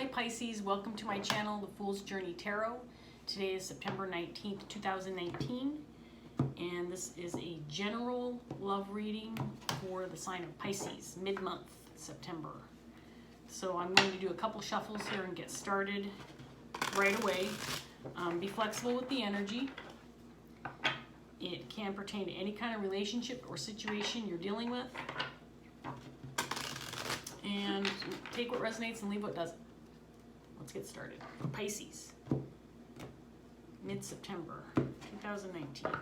Hi Pisces, welcome to my channel, The Fool's Journey Tarot. Today is September 19th, 2019, and this is a general love reading for the sign of Pisces, mid-month, September. So I'm going to do a couple shuffles here and get started right away. Be flexible with the energy. It can pertain to any kind of relationship or situation you're dealing with. And take what resonates and leave what doesn't. Let's get started. Pisces, mid-September 2019.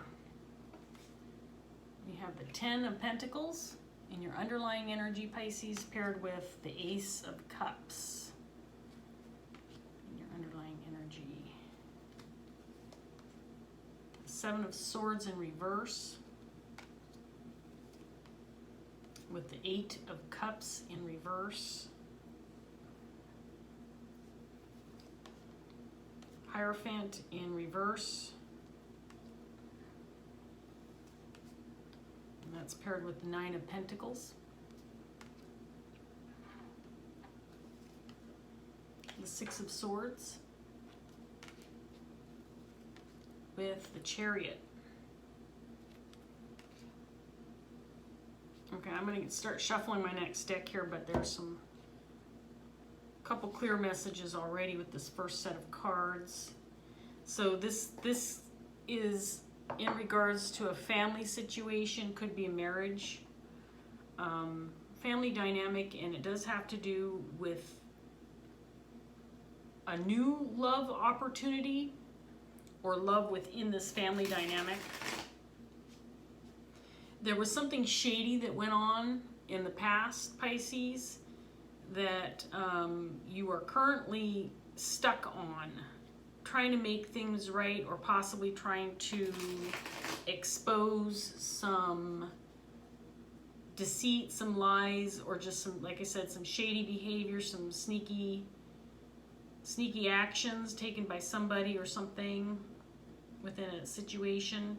We have the 10 of Pentacles in your underlying energy, Pisces, paired with the Ace of Cups in your underlying energy. The 7 of Swords in reverse with the 8 of Cups in reverse. Hierophant in reverse. And that's paired with the 9 of Pentacles. The 6 of Swords with the Chariot. Okay, I'm going to start shuffling my next deck here, but there's a couple clear messages already with this first set of cards. So this is in regards to a family situation, could be a marriage, family dynamic, and it does have to do with a new love opportunity or love within this family dynamic. There was something shady that went on in the past, Pisces, that you are currently stuck on, trying to make things right, or possibly trying to expose some deceit, some lies, or just some, like I said, some shady behavior, some sneaky actions taken by somebody or something within a situation.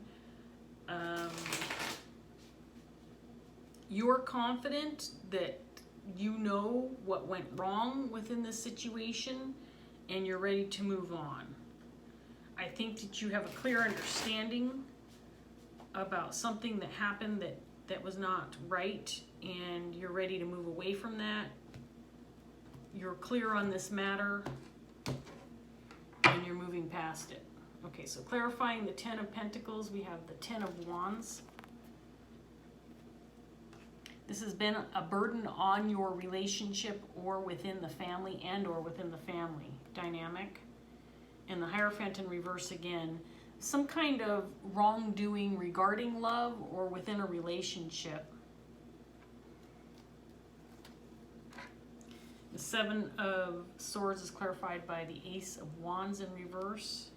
You're confident that you know what went wrong within this situation and you're ready to move on. I think that you have a clear understanding about something that happened that was not right, and you're ready to move away from that. You're clear on this matter and you're moving past it. Okay, so clarifying the 10 of Pentacles, we have the 10 of Wands. This has been a burden on your relationship or within the family or within the family dynamic. And the Hierophant in reverse again. Some kind of wrongdoing regarding love or within a relationship. The 7 of Swords is clarified by the Ace of Wands in reverse.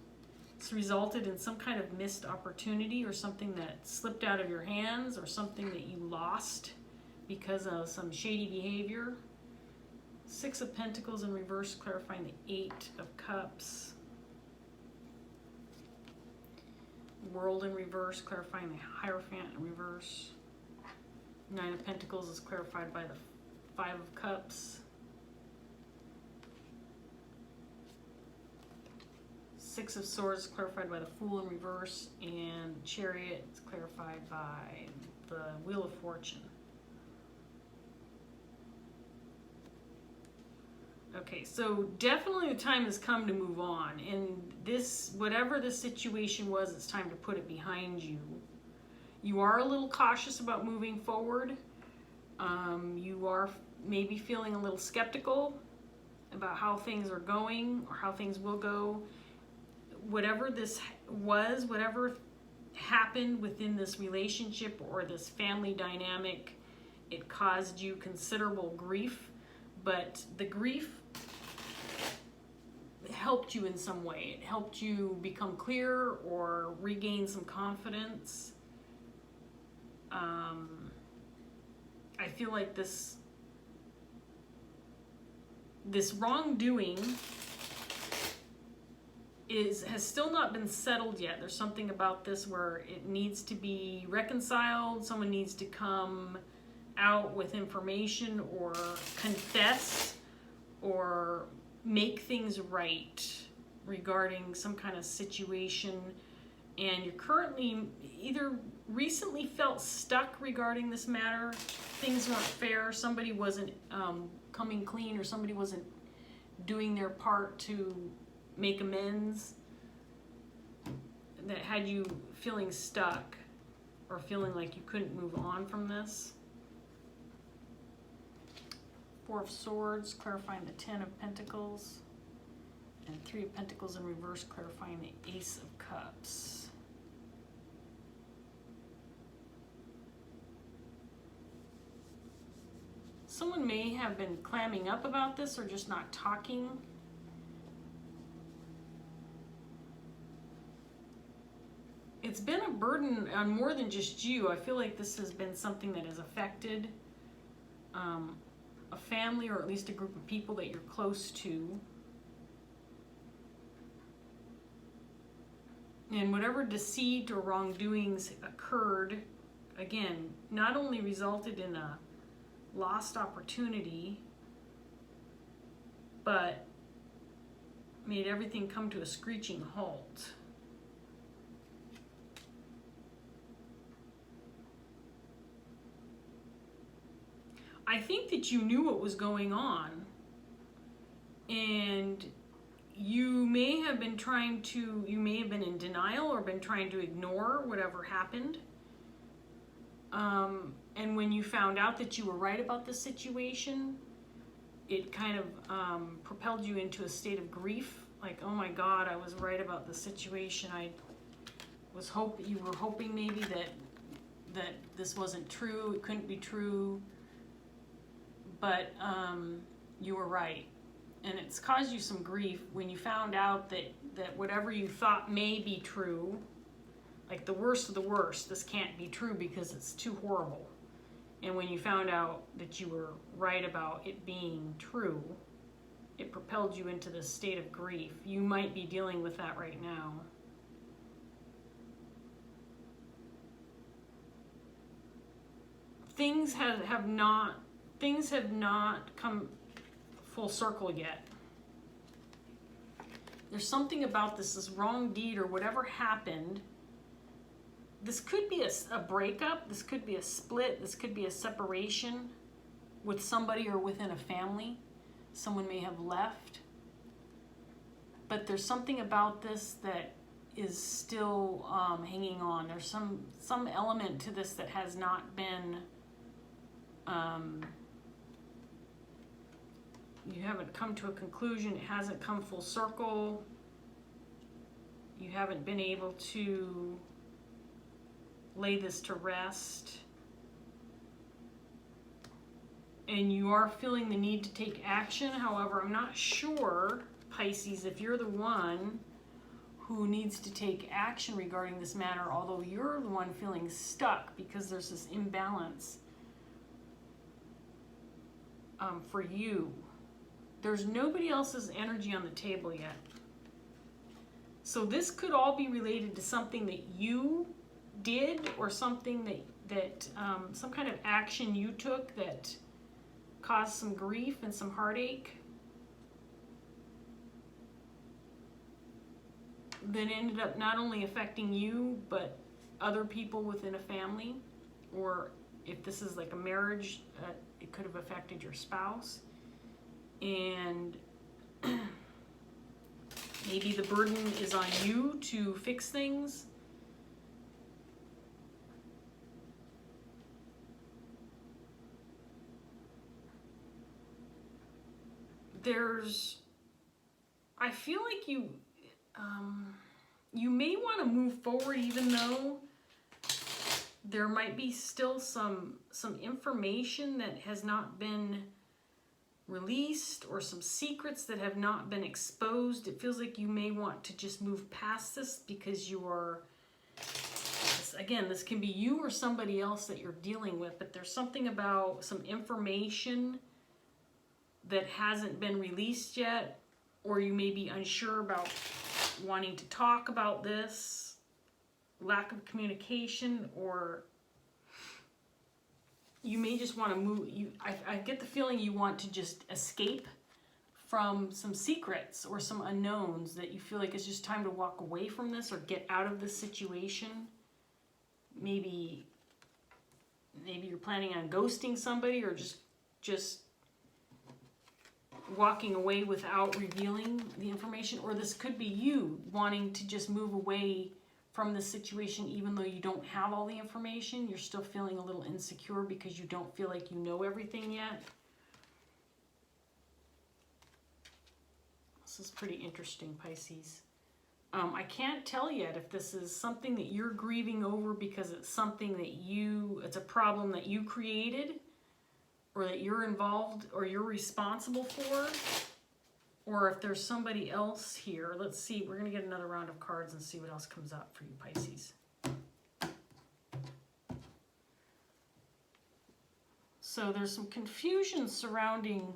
It's resulted in some kind of missed opportunity or something that slipped out of your hands or something that you lost because of some shady behavior. 6 of Pentacles in reverse, clarifying the 8 of Cups. World in reverse, clarifying the Hierophant in reverse. 9 of Pentacles is clarified by the 5 of Cups. 6 of Swords clarified by the Fool in reverse, and Chariot is clarified by the Wheel of Fortune. Okay, so definitely the time has come to move on. And this, whatever the situation was, it's time to put it behind you. You are a little cautious about moving forward. You are maybe feeling a little skeptical about how things are going or how things will go. Whatever this was, whatever happened within this relationship or this family dynamic, it caused you considerable grief. But the grief helped you in some way. It helped you become clear or regain some confidence. I feel like this wrongdoing has still not been settled yet. There's something about this where it needs to be reconciled. Someone needs to come out with information or confess or make things right regarding some kind of situation, and you're currently either recently felt stuck regarding this matter, things weren't fair, somebody wasn't coming clean, or somebody wasn't doing their part to make amends, that had you feeling stuck or feeling like you couldn't move on from this. Four of Swords, clarifying the Ten of Pentacles, and Three of Pentacles in reverse, clarifying the Ace of Cups. Someone may have been clamming up about this or just not talking. It's been a burden on more than just you. I feel like this has been something that has affected a family, or at least a group of people that you're close to. And whatever deceit or wrongdoings occurred, again, not only resulted in a lost opportunity, but made everything come to a screeching halt. I think that you knew what was going on, and you may have been you may have been in denial or been trying to ignore whatever happened. And when you found out that you were right about the situation, it kind of propelled you into a state of grief. Like, oh my God, I was right about the situation. You were hoping maybe that this wasn't true. It couldn't be true. But you were right. And it's caused you some grief when you found out that whatever you thought may be true, like the worst of the worst, this can't be true because it's too horrible. And when you found out that you were right about it being true, it propelled you into this state of grief. You might be dealing with that right now. Things have not come full circle yet. There's something about this wrong deed or whatever happened. This could be a breakup, this could be a split, this could be a separation with somebody or within a family. Someone may have left. But there's something about this that is still hanging on. There's some element to this that has not been, you haven't come to a conclusion. It hasn't come full circle. You haven't been able to lay this to rest. And you are feeling the need to take action. However, I'm not sure, Pisces, if you're the one who needs to take action regarding this matter, although you're the one feeling stuck because there's this imbalance for you. There's nobody else's energy on the table yet. So this could all be related to something that you did, or something that some kind of action you took that caused some grief and some heartache, that ended up not only affecting you, but other people within a family. Or if this is like a marriage, it could have affected your spouse. And maybe the burden is on you to fix things. I feel like you may want to move forward, even though there might be still some information that has not been released, or some secrets that have not been exposed. It feels like you may want to just move past this because you are, again, this can be you or somebody else that you're dealing with, but there's something about some information that hasn't been released yet, or you may be unsure about wanting to talk about this, lack of communication, or you may just want to move. I get the feeling you want to just escape from some secrets or some unknowns that you feel like it's just time to walk away from this or get out of this situation. Maybe you're planning on ghosting somebody or just walking away without revealing the information. Or this could be you wanting to just move away from the situation even though you don't have all the information. You're still feeling a little insecure because you don't feel like you know everything yet. This is pretty interesting, Pisces. I can't tell yet if this is something that you're grieving over because it's something that it's a problem that you created or that you're involved or you're responsible for, or if there's somebody else here. Let's see, we're going to get another round of cards and see what else comes up for you, Pisces. So there's some confusion surrounding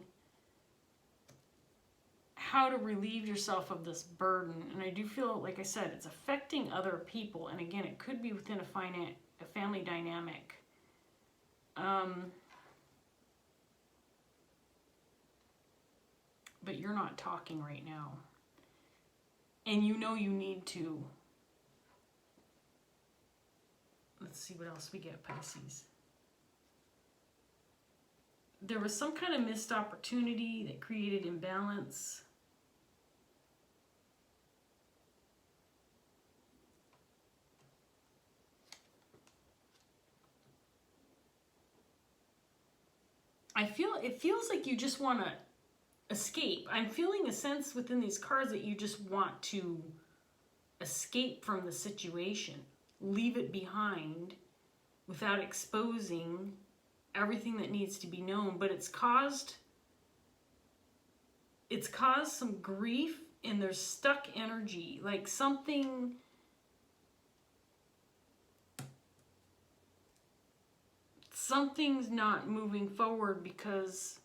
how to relieve yourself of this burden. And I do feel, like I said, it's affecting other people. And again, it could be within a family dynamic. But you're not talking right now. And you know you need to. Let's see what else we get, Pisces. There was some kind of missed opportunity that created imbalance. It feels like you just want to escape. I'm feeling a sense within these cards that you just want to escape from the situation, leave it behind without exposing everything that needs to be known. But it's caused some grief, and there's stuck energy, like something's not moving forward because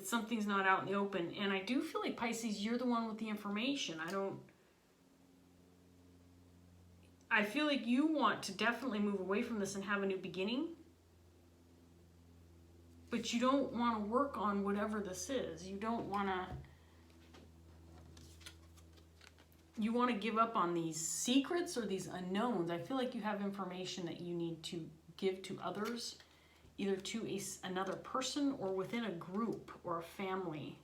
something's not out in the open. And I do feel like, Pisces, you're the one with the information. I feel like you want to definitely move away from this and have a new beginning, but you don't want to work on whatever this is. You want to give up on these secrets or these unknowns. I feel like you have information that you need to give to others, either to another person or within a group or a family.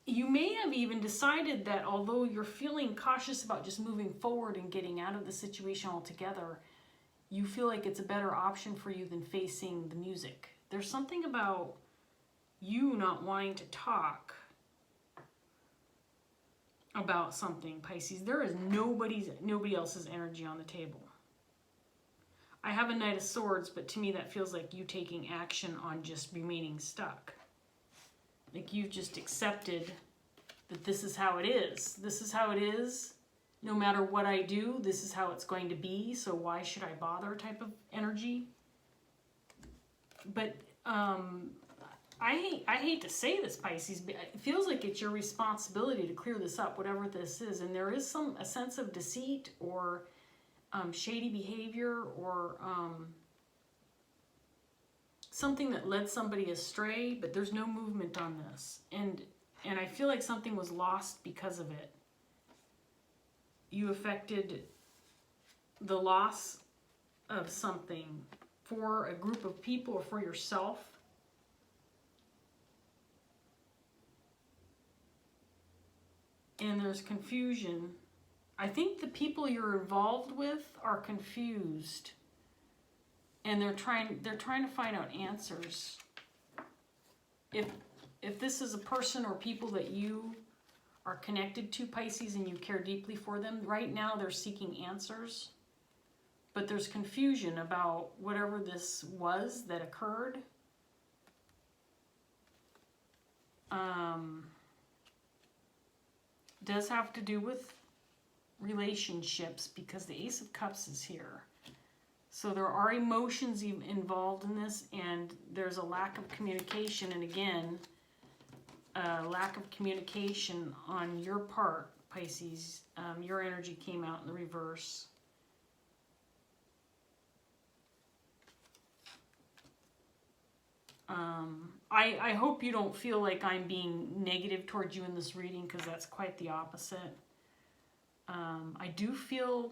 You may have even decided that although you're feeling cautious about just moving forward and getting out of the situation altogether, you feel like it's a better option for you than facing the music. There's something about you not wanting to talk about something, Pisces. There is nobody else's energy on the table. I have a Knight of Swords, but to me that feels like you taking action on just remaining stuck. Like you've just accepted that this is how it is. This is how it is. No matter what I do, this is how it's going to be. So why should I bother type of energy? But I hate to say this, Pisces, but it feels like it's your responsibility to clear this up, whatever this is. And there is a sense of deceit or shady behavior or something that led somebody astray, but there's no movement on this. And I feel like something was lost because of it. You affected the loss of something for a group of people or for yourself. And there's confusion. I think the people you're involved with are confused. And they're trying to find out answers. If this is a person or people that you are connected to, Pisces, and you care deeply for them, right now they're seeking answers. But there's confusion about whatever this was that occurred. Does have to do with relationships because the Ace of Cups is here. So there are emotions involved in this, and there's a lack of communication. And again, lack of communication on your part, Pisces. Your energy came out in the reverse. I hope you don't feel like I'm being negative towards you in this reading, because that's quite the opposite. I do feel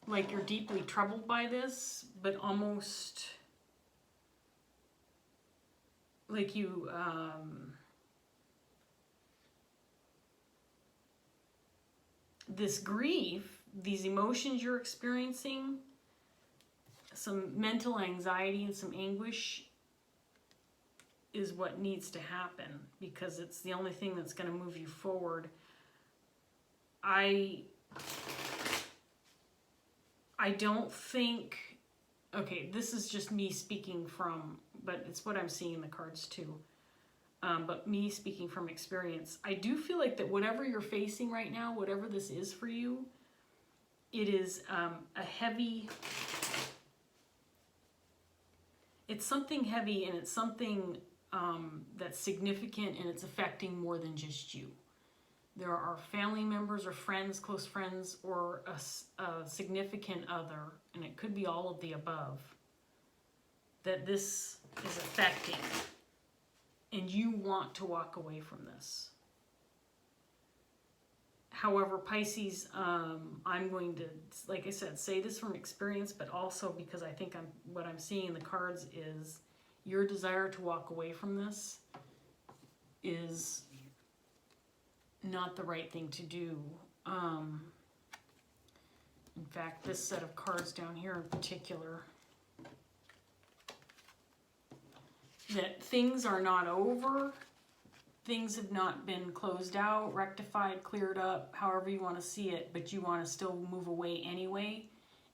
like you're deeply troubled by this, but almost like you, this grief, these emotions you're experiencing, some mental anxiety and some anguish is what needs to happen, because it's the only thing that's going to move you forward. I don't think, okay, this is just me speaking from, but it's what I'm seeing in the cards too. But me speaking from experience, I do feel like that whatever you're facing right now, whatever this is for you, it is a heavy, it's something heavy, and it's something that's significant, and it's affecting more than just you. There are family members or friends, close friends, or a significant other, and it could be all of the above, that this is affecting, and you want to walk away from this. However, Pisces, I'm going to, like I said, say this from experience, but also because I think what I'm seeing in the cards is your desire to walk away from this is not the right thing to do. In fact, this set of cards down here in particular, that things are not over, things have not been closed out, rectified, cleared up, however you want to see it, but you want to still move away anyway,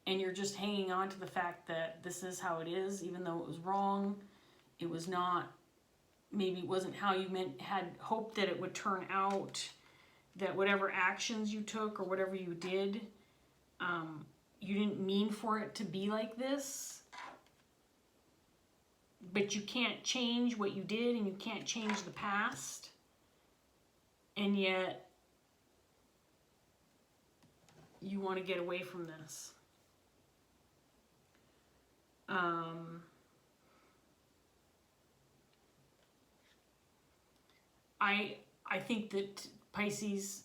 and you're just hanging on to the fact that this is how it is, even though it was wrong, it was not, maybe it wasn't how you had hoped that it would turn out, that whatever actions you took or whatever you did, you didn't mean for it to be like this, but you can't change what you did, and you can't change the past, and yet you want to get away from this. I think that Pisces,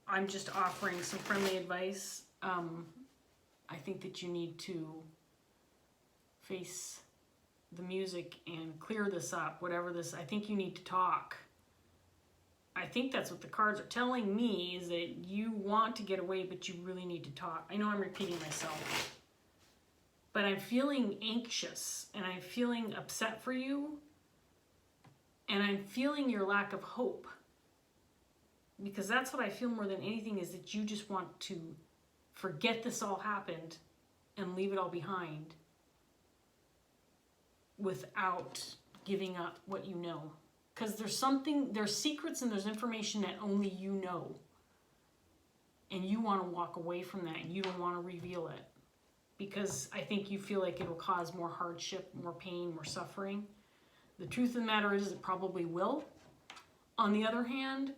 I'm just offering some friendly advice. I think that you need to face the music and clear this up, whatever this, I think you need to talk. I think that's what the cards are telling me, is that you want to get away, but you really need to talk. I know I'm repeating myself, but I'm feeling anxious, and I'm feeling upset for you, and I'm feeling your lack of hope, because that's what I feel more than anything, is that you just want to forget this all happened and leave it all behind without giving up what you know. Because there's secrets and there's information that only you know. And you want to walk away from that, and you don't want to reveal it. Because I think you feel like it'll cause more hardship, more pain, more suffering. The truth of the matter is it probably will. On the other hand,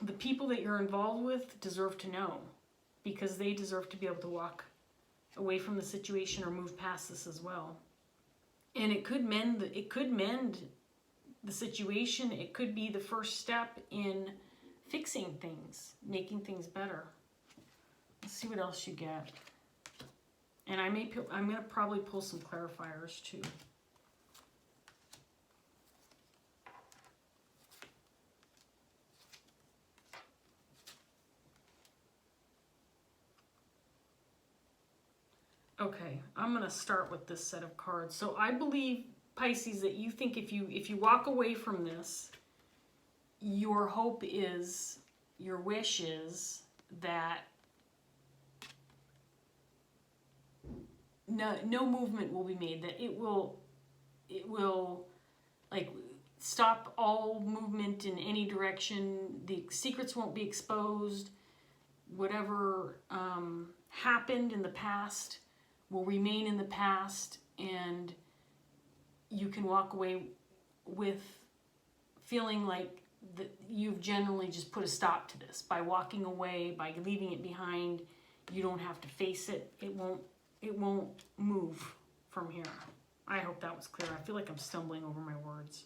the people that you're involved with deserve to know, because they deserve to be able to walk away from the situation or move past this as well. And it could mend the situation. It could be the first step in fixing things, making things better. Let's see what else you get. And I'm going to probably pull some clarifiers too. Okay, I'm going to start with this set of cards. So I believe, Pisces, that you think if you walk away from this, your hope is, your wish is that no movement will be made, that it will like stop all movement in any direction. The secrets won't be exposed. Whatever happened in the past will remain in the past, and you can walk away with feeling like that you've generally just put a stop to this by walking away, by leaving it behind. You don't have to face it. It won't move from here. I hope that was clear. I feel like I'm stumbling over my words.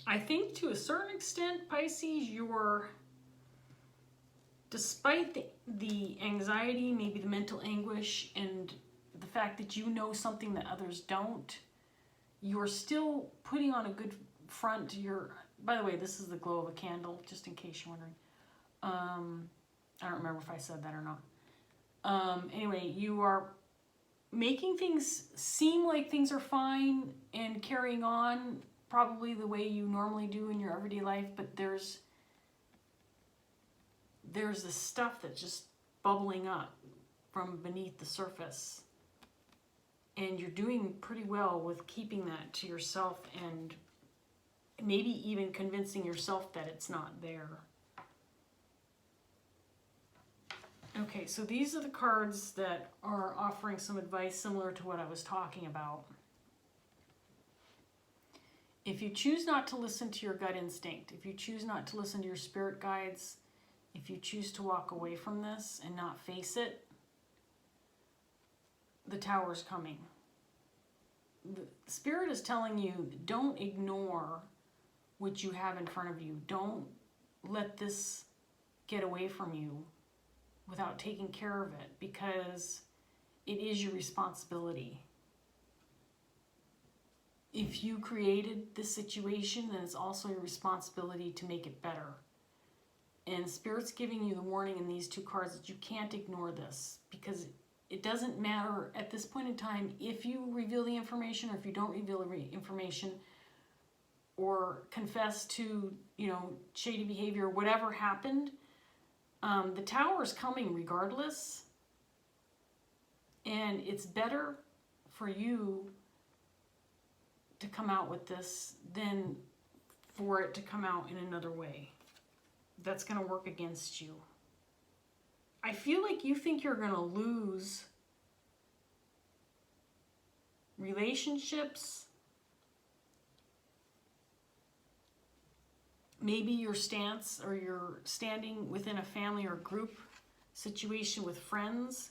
I think to a certain extent, Pisces, you're, despite the anxiety, maybe the mental anguish, and the fact that you know something that others don't, you're still putting on a good front. By the way, this is the glow of a candle, just in case you're wondering. I don't remember if I said that or not. Anyway, you are making things seem like things are fine and carrying on probably the way you normally do in your everyday life, but there's this stuff that's just bubbling up from beneath the surface. And you're doing pretty well with keeping that to yourself and maybe even convincing yourself that it's not there. Okay, so these are the cards that are offering some advice similar to what I was talking about. If you choose not to listen to your gut instinct, if you choose not to listen to your spirit guides, if you choose to walk away from this and not face it, the Tower's coming. The Spirit is telling you, don't ignore what you have in front of you. Don't let this get away from you without taking care of it, because it is your responsibility. If you created this situation, then it's also your responsibility to make it better. And Spirit's giving you the warning in these two cards that you can't ignore this, because it doesn't matter at this point in time if you reveal the information or if you don't reveal the information or confess to, shady behavior, whatever happened. The Tower is coming regardless. And it's better for you to come out with this than for it to come out in another way that's going to work against you. I feel like you think you're going to lose relationships, maybe your stance or your standing within a family or group situation with friends,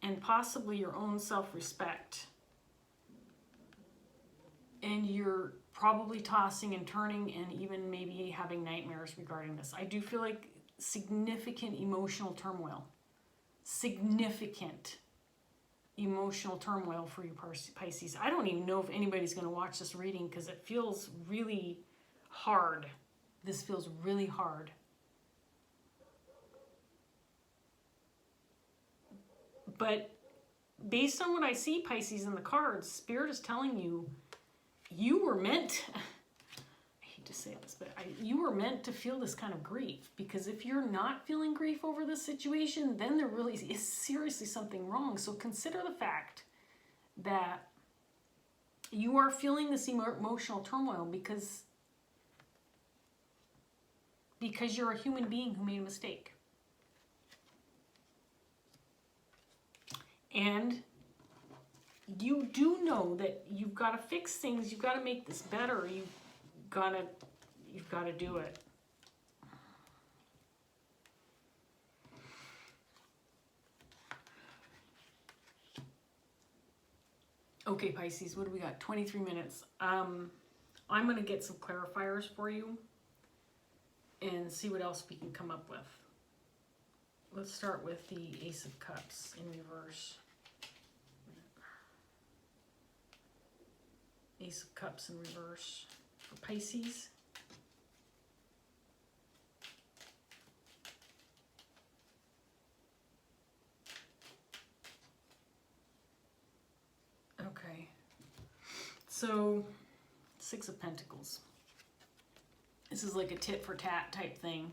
and possibly your own self-respect. And you're probably tossing and turning and even maybe having nightmares regarding this. I do feel like significant emotional turmoil. Significant emotional turmoil for you, Pisces. I don't even know if anybody's going to watch this reading because it feels really hard. This feels really hard. But based on what I see, Pisces, in the cards, Spirit is telling you, you were meant, I hate to say this, but you were meant to feel this kind of grief, because if you're not feeling grief over this situation, then there really is seriously something wrong. So consider the fact that you are feeling this emotional turmoil because you're a human being who made a mistake. And you do know that you've got to fix things. You've got to make this better. You've got to do it. Okay, Pisces, what do we got? 23 minutes. I'm going to get some clarifiers for you and see what else we can come up with. Let's start with the Ace of Cups in reverse. Ace of Cups in reverse for Pisces. Okay. So, Six of Pentacles. This is like a tit for tat type thing.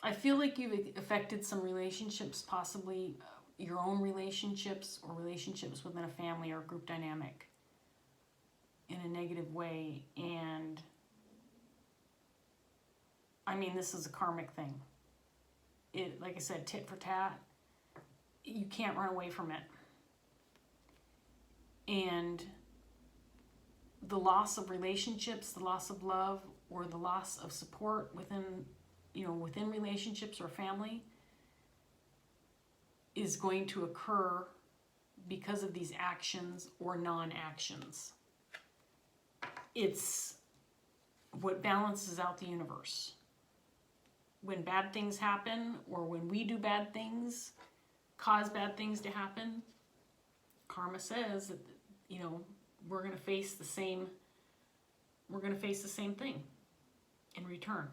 I feel like you've affected some relationships, possibly your own relationships or relationships within a family or group dynamic in a negative way. And I mean, this is a karmic thing. It, like I said, tit for tat. You can't run away from it. And the loss of relationships, the loss of love, or the loss of support within, within relationships or family is going to occur because of these actions or non-actions. It's what balances out the universe. When bad things happen, or when we do bad things, cause bad things to happen, karma says that, we're going to face the same thing in return.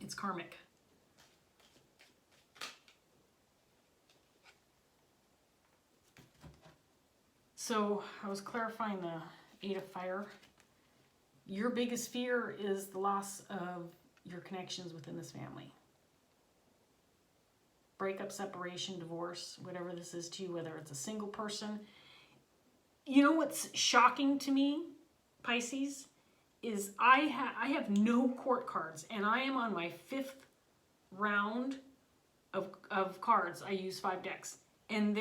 It's karmic. So I was clarifying the 8 of Fire. Your biggest fear is the loss of your connections within this family. Breakup, separation, divorce, whatever this is to you, whether it's a single person. You know what's shocking to me, Pisces, is I have no court cards, and I am on my 5th round of cards. I use 5 decks. And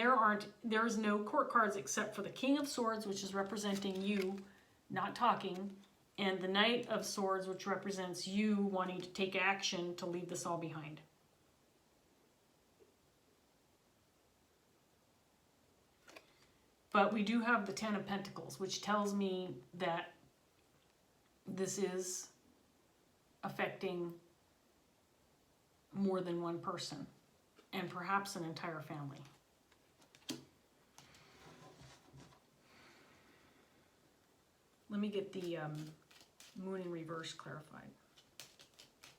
there's no court cards except for the King of Swords, which is representing you not talking, and the Knight of Swords, which represents you wanting to take action to leave this all behind. But we do have the 10 of Pentacles, which tells me that this is affecting more than one person, and perhaps an entire family. Let me get the moon in reverse clarified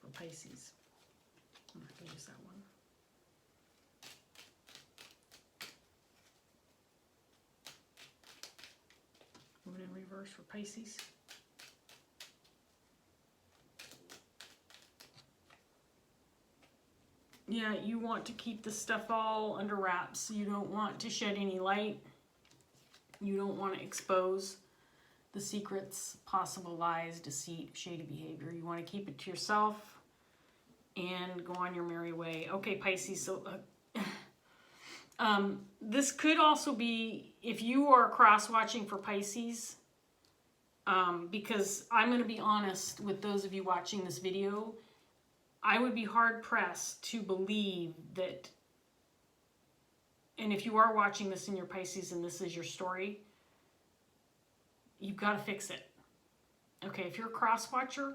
for Pisces. I'm not going to use that one. Moon in reverse for Pisces. Yeah, you want to keep this stuff all under wraps. You don't want to shed any light. You don't want to expose the secrets, possible lies, deceit, shady behavior. You want to keep it to yourself and go on your merry way. Okay, Pisces, so this could also be, if you are cross-watching for Pisces, because I'm going to be honest with those of you watching this video, I would be hard-pressed to believe that, and if you are watching this in your Pisces and this is your story, you've got to fix it. Okay, if you're a cross-watcher,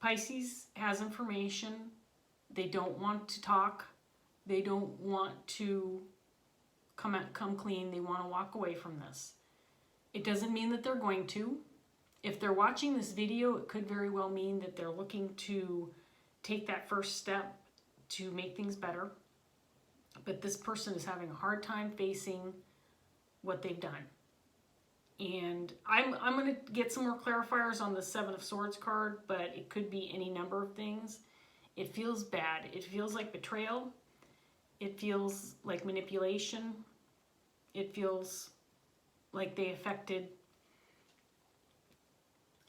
Pisces has information. They don't want to talk. They don't want to come clean. They want to walk away from this. It doesn't mean that they're going to. If they're watching this video, it could very well mean that they're looking to take that first step to make things better. But this person is having a hard time facing what they've done. And I'm going to get some more clarifiers on the 7 of Swords card, but it could be any number of things. It feels bad. It feels like betrayal. It feels like manipulation. It feels like they affected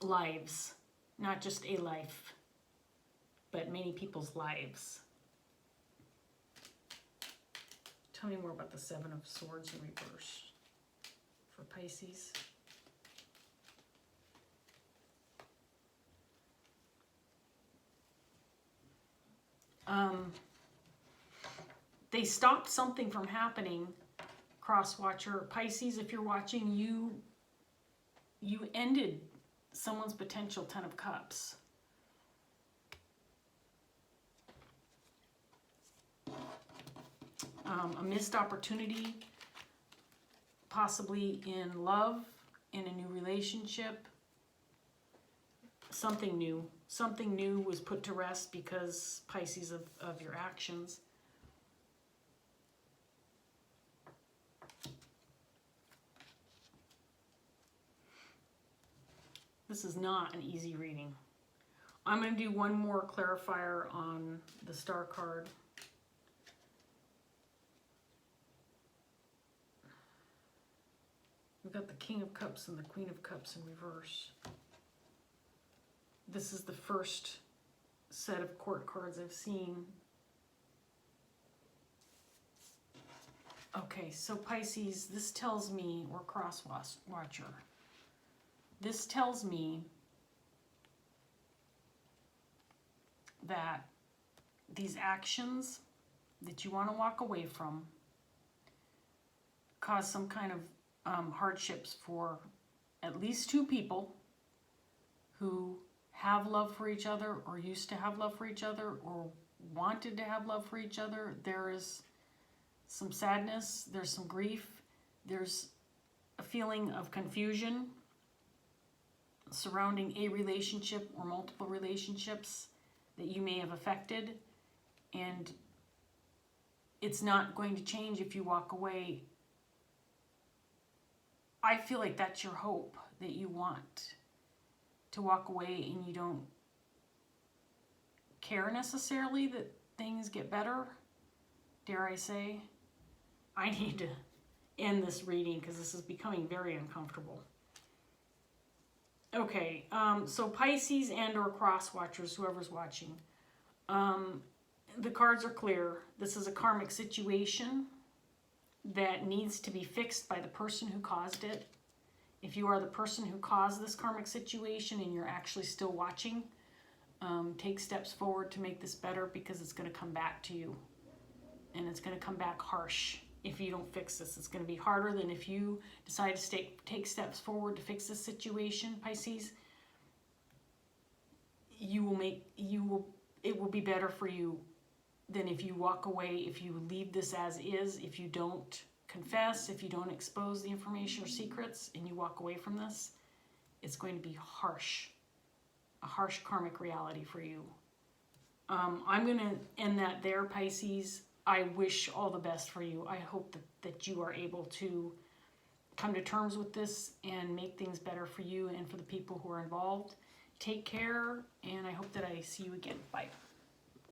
lives, not just a life, but many people's lives. Tell me more about the 7 of Swords in reverse for Pisces. They stopped something from happening, cross-watcher. Pisces, if you're watching, you ended someone's potential 10 of Cups. A missed opportunity, possibly in love, in a new relationship. Something new was put to rest because, Pisces, of your actions. This is not an easy reading. I'm going to do one more clarifier on the Star card. We've got the King of Cups and the Queen of Cups in reverse. This is the first set of court cards I've seen. Okay, so Pisces, this tells me, or cross-watcher, this tells me that these actions that you want to walk away from cause some kind of hardships for at least two people who have love for each other, or used to have love for each other, or wanted to have love for each other. There is some sadness, there's some grief, there's a feeling of confusion surrounding a relationship or multiple relationships that you may have affected, and it's not going to change if you walk away. I feel like that's your hope, that you want to walk away and you don't care necessarily that things get better, dare I say. I need to end this reading because this is becoming very uncomfortable. Okay, so Pisces and or cross watchers, whoever's watching, the cards are clear. This is a karmic situation that needs to be fixed by the person who caused it. If you are the person who caused this karmic situation and you're actually still watching, take steps forward to make this better, because it's going to come back to you. And it's going to come back harsh if you don't fix this. It's going to be harder than if you decide to take steps forward to fix this situation, Pisces. It will be better for you than if you walk away, if you leave this as is, if you don't confess, if you don't expose the information or secrets, and you walk away from this. It's going to be harsh, a harsh karmic reality for you. I'm going to end that there, Pisces. I wish all the best for you. I hope that you are able to come to terms with this and make things better for you and for the people who are involved. Take care, and I hope that I see you again. Bye.